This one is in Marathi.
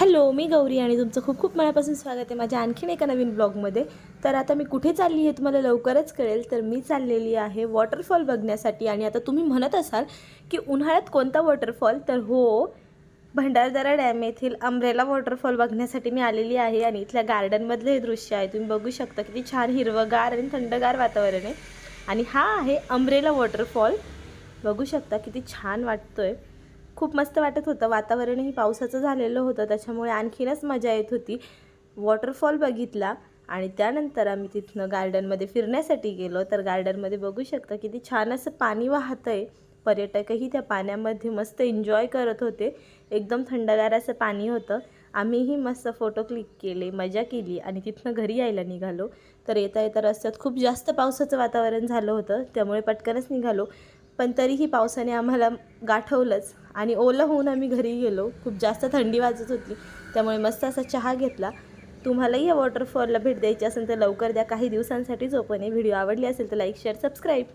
हॅलो, मी गौरी आणि तुमचं खूप खूप मनापासून स्वागत आहे माझ्या आणखीन एका नवीन ब्लॉगमध्ये। तर आता मी कुठे चालली हे तुम्हाला लवकरच कळेल। तर मी चाललेली आहे वॉटरफॉल बघण्यासाठी। आणि आता तुम्ही म्हणत असाल की उन्हाळ्यात कोणता वॉटरफॉल, तर हो, भंडारदरा डॅम येथील अंब्रेला वॉटरफॉल बघण्यासाठी मी आलेली आहे। आणि इथल्या गार्डनमधलं हे दृश्य आहे, तुम्ही बघू शकता किती छान हिरवंगार आणि थंडगार वातावरण आहे। आणि हा आहे अंब्रेला वॉटरफॉल, बघू शकता किती छान वाटतोय। खूप मस्त वाटत होतं, वातावरणही पावसाचं झालेलं होतं, त्याच्यामुळे आणखीनच मजा येत होती। वॉटरफॉल बघितला आणि त्यानंतर आम्ही तिथनं गार्डनमध्ये फिरण्यासाठी गेलो। तर गार्डनमध्ये बघू शकता किती छान असं पाणी वाहतंय, पर्यटकही त्या पाण्यामध्ये मस्त एन्जॉय करत होते। एकदम थंडगार असं पाणी होतं। आम्हीही मस्त फोटो क्लिक केले, मजा केली आणि तिथनं घरी यायला निघालो। तर येता येता रस्त्यात खूप जास्त पावसाचं वातावरण झालं होतं, त्यामुळे पटकनच निघालो, पण तरीही पावसाने आम्हाला गाठवलंच आणि ओलं होऊन आम्ही घरी गेलो। खूप जास्त थंडी वाजत होती, त्यामुळे मस्त असा चहा घेतला। तुम्हालाही या वॉटरफॉलला भेट द्यायची असेल तर लवकर द्या, काही दिवसांसाठीच ओपन आहे। व्हिडिओ आवडली असेल तर लाईक, शेअर, सबस्क्राईब।